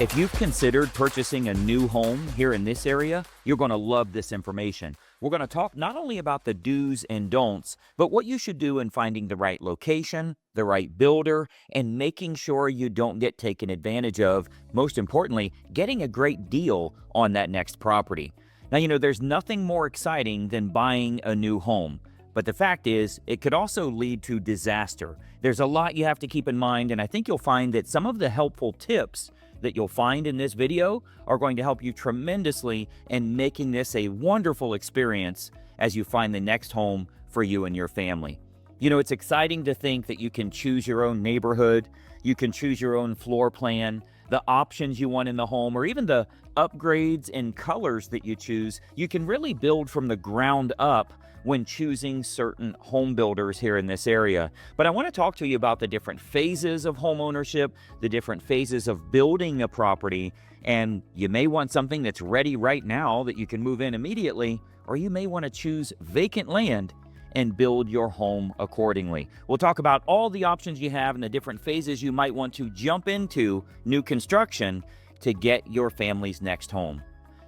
If you've considered purchasing a new home here in this area, you're going to love this information. We're going to talk not only about the do's and don'ts, but what you should do in finding the right location, the right builder, and making sure you don't get taken advantage of. Most importantly, getting a great deal on that next property. Now, there's nothing more exciting than buying a new home. But the fact is, it could also lead to disaster. There's a lot you have to keep in mind, and I think you'll find that some of the helpful tips that you'll find in this video are going to help you tremendously in making this a wonderful experience as you find the next home for you and your family. It's exciting to think that you can choose your own neighborhood, you can choose your own floor plan, the options you want in the home, or even the upgrades and colors that you choose. You can really build from the ground up when choosing certain home builders here in this area. But I want to talk to you about the different phases of home ownership, the different phases of building a property, and you may want something that's ready right now that you can move in immediately, or you may want to choose vacant land and build your home accordingly. We'll talk about all the options you have and the different phases you might want to jump into new construction to get your family's next home.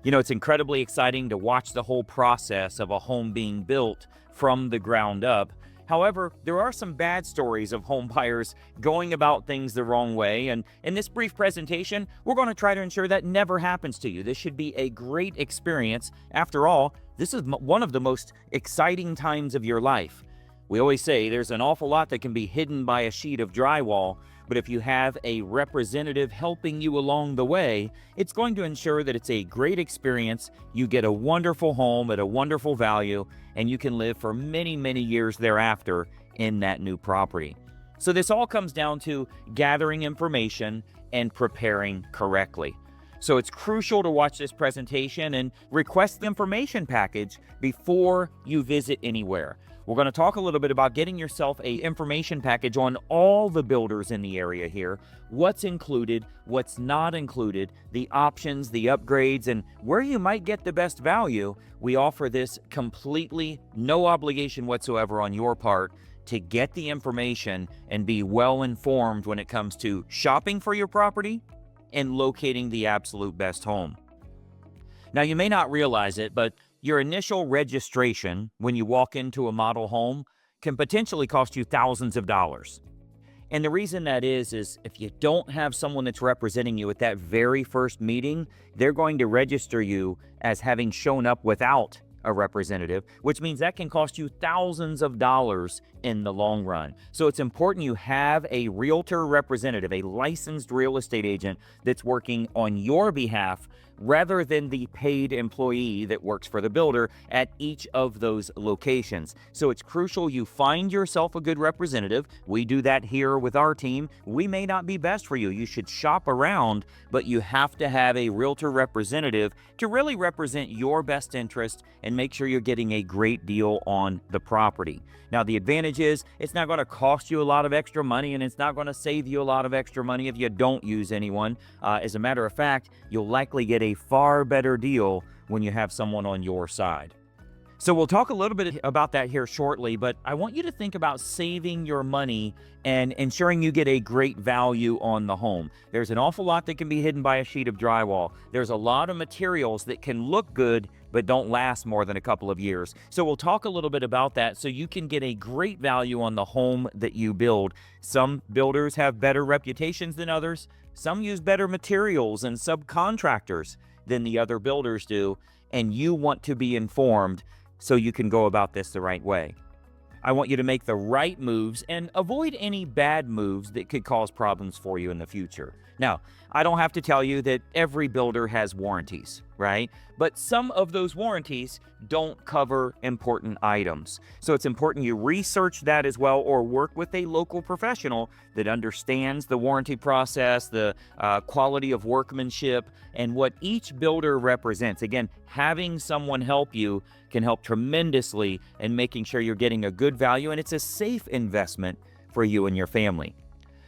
It's incredibly exciting to watch the whole process of a home being built from the ground up. However, there are some bad stories of home buyers going about things the wrong way, and in this brief presentation, we're going to try to ensure that never happens to you. This should be a great experience. After all, this is one of the most exciting times of your life. We always say there's an awful lot that can be hidden by a sheet of drywall, but if you have a representative helping you along the way, it's going to ensure that it's a great experience, you get a wonderful home at a wonderful value, and you can live for many, many years thereafter in that new property. So this all comes down to gathering information and preparing correctly. So it's crucial to watch this presentation and request the information package before you visit anywhere. We're going to talk a little bit about getting yourself an information package on all the builders in the area here, what's included, what's not included, the options, the upgrades, and where you might get the best value. We offer this completely no obligation whatsoever on your part to get the information and be well informed when it comes to shopping for your property and locating the absolute best home. Now, you may not realize it, but your initial registration when you walk into a model home can potentially cost you thousands of dollars. And the reason that is if you don't have someone that's representing you at that very first meeting, they're going to register you as having shown up without a representative, which means that can cost you thousands of dollars in the long run. So it's important you have a realtor representative, a licensed real estate agent that's working on your behalf rather than the paid employee that works for the builder at each of those locations. So it's crucial you find yourself a good representative. We do that here with our team. We may not be best for you. You should shop around, but you have to have a realtor representative to really represent your best interest and make sure you're getting a great deal on the property. Now, the advantage is it's not going to cost you a lot of extra money, and it's not going to save you a lot of extra money if you don't use anyone. As a matter of fact, you'll likely get a far better deal when you have someone on your side. So we'll talk a little bit about that here shortly, but I want you to think about saving your money and ensuring you get a great value on the home. There's an awful lot that can be hidden by a sheet of drywall. There's a lot of materials that can look good but don't last more than a couple of years. So we'll talk a little bit about that so you can get a great value on the home that you build. Some builders have better reputations than others. Some use better materials and subcontractors than the other builders do, and you want to be informed so you can go about this the right way. I want you to make the right moves and avoid any bad moves that could cause problems for you in the future. Now, I don't have to tell you that every builder has warranties, right? But some of those warranties don't cover important items. So it's important you research that as well, or work with a local professional that understands the warranty process, the quality of workmanship, and what each builder represents. Again, having someone help you can help tremendously in making sure you're getting a good value, and it's a safe investment for you and your family.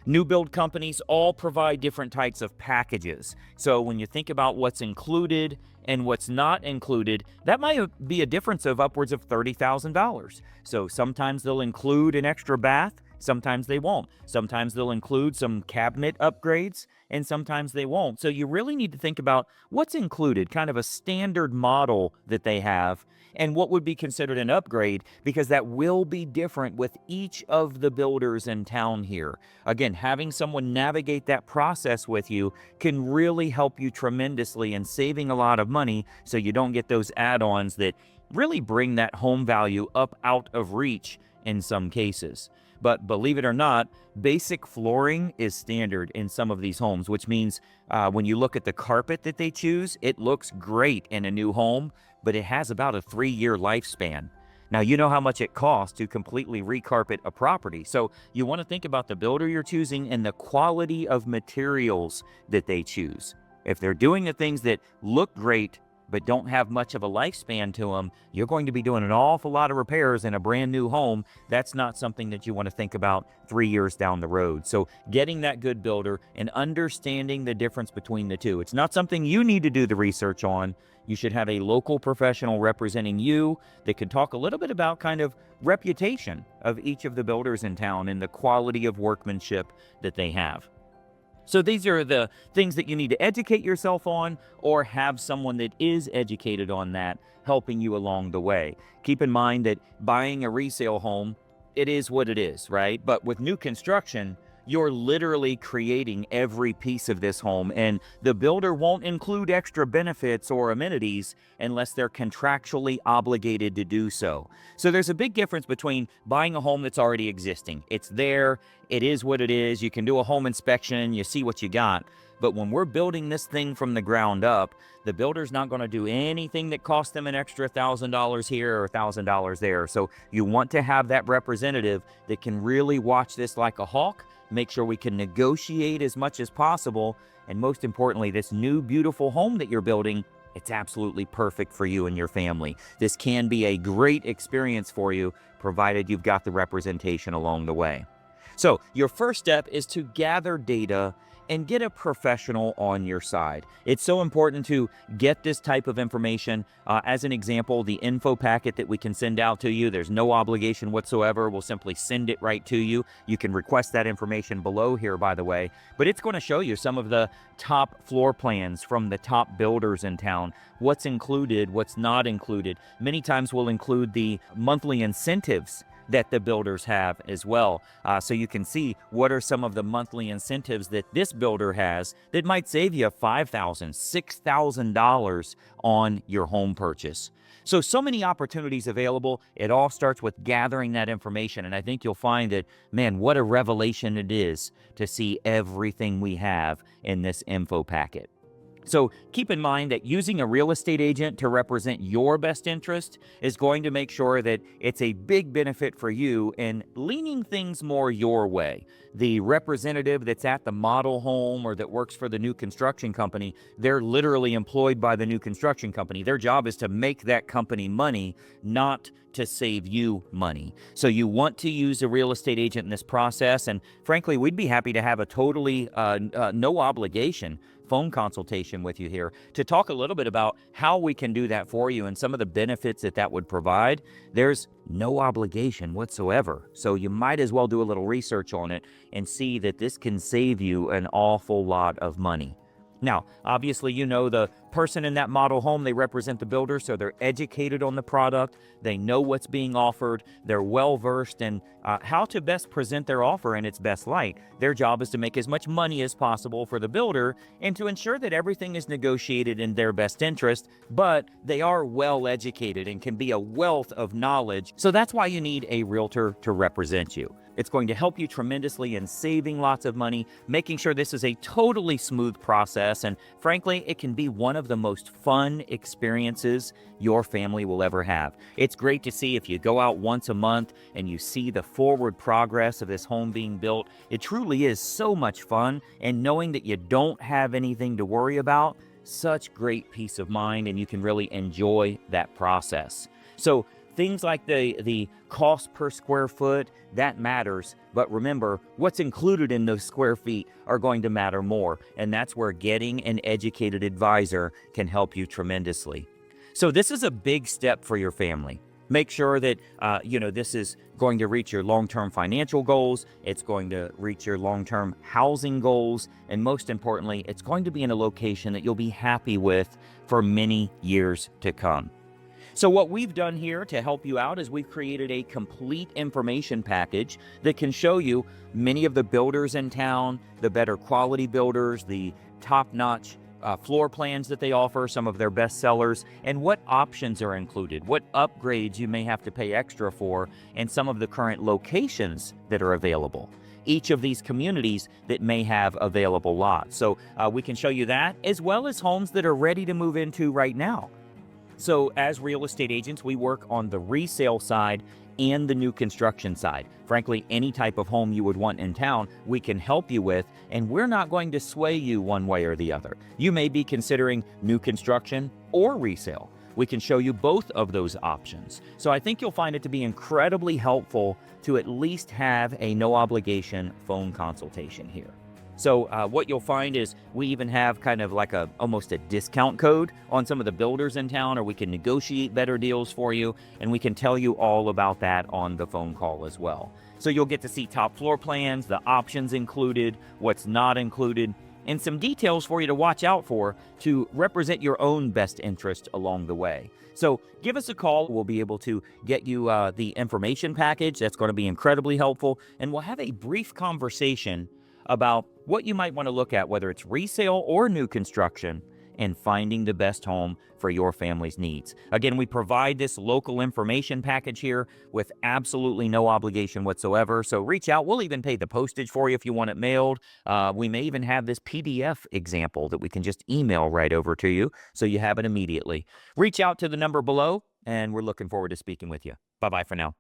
New build companies all provide different types of packages. So when you think about what's included and what's not included, that might be a difference of upwards of $30,000. So sometimes they'll include an extra bath. Sometimes they won't. Sometimes they'll include some cabinet upgrades, and sometimes they won't. So you really need to think about what's included, kind of a standard model that they have, and what would be considered an upgrade, because that will be different with each of the builders in town here. Again, having someone navigate that process with you can really help you tremendously in saving a lot of money, so you don't get those add-ons that really bring that home value up out of reach in some cases. But believe it or not, basic flooring is standard in some of these homes, which means when you look at the carpet that they choose, it looks great in a new home, but it has about a 3-year lifespan. Now, you know how much it costs to completely recarpet a property. So you want to think about the builder you're choosing and the quality of materials that they choose. If they're doing the things that look great but don't have much of a lifespan to them, you're going to be doing an awful lot of repairs in a brand new home. That's not something that you want to think about 3 years down the road. So getting that good builder and understanding the difference between the two. It's not something you need to do the research on. You should have a local professional representing you that can talk a little bit about kind of reputation of each of the builders in town and the quality of workmanship that they have. So these are the things that you need to educate yourself on, or have someone that is educated on that helping you along the way. Keep in mind that buying a resale home, it is what it is, right? But with new construction, you're literally creating every piece of this home, and the builder won't include extra benefits or amenities unless they're contractually obligated to do so. So there's a big difference between buying a home that's already existing. It's there, it is what it is, you can do a home inspection, you see what you got. But when we're building this thing from the ground up, the builder's not going to do anything that costs them an extra $1,000 here or $1,000 there. So you want to have that representative that can really watch this like a hawk, make sure we can negotiate as much as possible, and most importantly, this new beautiful home that you're building, it's absolutely perfect for you and your family. This can be a great experience for you, provided you've got the representation along the way. So your first step is to gather data and get a professional on your side. It's so important to get this type of information. As an example, the info packet that we can send out to you, there's no obligation whatsoever. We'll simply send it right to you. You can request that information below here, by the way. But it's going to show you some of the top floor plans from the top builders in town, what's included, what's not included. Many times we'll include the monthly incentives that the builders have as well. So you can see what are some of the monthly incentives that this builder has that might save you $5,000, $6,000 on your home purchase. So many opportunities available. It all starts with gathering that information. And I think you'll find that, man, what a revelation it is to see everything we have in this info packet. So keep in mind that using a real estate agent to represent your best interest is going to make sure that it's a big benefit for you in leaning things more your way. The representative that's at the model home or that works for the new construction company, they're literally employed by the new construction company. Their job is to make that company money, not to save you money. So you want to use a real estate agent in this process. And frankly, we'd be happy to have a totally no obligation phone consultation with you here to talk a little bit about how we can do that for you and some of the benefits that that would provide. There's no obligation whatsoever. So you might as well do a little research on it and see that this can save you an awful lot of money. Now, obviously, you know the person in that model home, they represent the builder, so they're educated on the product. They know what's being offered. They're well-versed in how to best present their offer in its best light. Their job is to make as much money as possible for the builder and to ensure that everything is negotiated in their best interest, but they are well-educated and can be a wealth of knowledge. So that's why you need a realtor to represent you. It's going to help you tremendously in saving lots of money, making sure this is a totally smooth process, and frankly, it can be one of the most fun experiences your family will ever have. It's great to see if you go out once a month and you see the forward progress of this home being built. It truly is so much fun, and knowing that you don't have anything to worry about, such great peace of mind, and you can really enjoy that process. So things like the cost per square foot, that matters. But remember, what's included in those square feet are going to matter more. And that's where getting an educated advisor can help you tremendously. So this is a big step for your family. Make sure that, this is going to reach your long-term financial goals. It's going to reach your long-term housing goals. And most importantly, it's going to be in a location that you'll be happy with for many years to come. So what we've done here to help you out is we've created a complete information package that can show you many of the builders in town, the better quality builders, the top-notch floor plans that they offer, some of their best sellers, and what options are included, what upgrades you may have to pay extra for, and some of the current locations that are available. Each of these communities that may have available lots. So we can show you that, as well as homes that are ready to move into right now. So as real estate agents, we work on the resale side and the new construction side. Frankly, any type of home you would want in town, we can help you with, and we're not going to sway you one way or the other. You may be considering new construction or resale. We can show you both of those options. So I think you'll find it to be incredibly helpful to at least have a no obligation phone consultation here. So what you'll find is we even have kind of like almost a discount code on some of the builders in town, or we can negotiate better deals for you, and we can tell you all about that on the phone call as well. So you'll get to see top floor plans, the options included, what's not included, and some details for you to watch out for to represent your own best interest along the way. So give us a call. We'll be able to get you the information package. That's going to be incredibly helpful, and we'll have a brief conversation about what you might want to look at, whether it's resale or new construction, and finding the best home for your family's needs. Again, we provide this local information package here with absolutely no obligation whatsoever. So reach out. We'll even pay the postage for you if you want it mailed. We may even have this PDF example that we can just email right over to you so you have it immediately. Reach out to the number below, and we're looking forward to speaking with you. Bye-bye for now.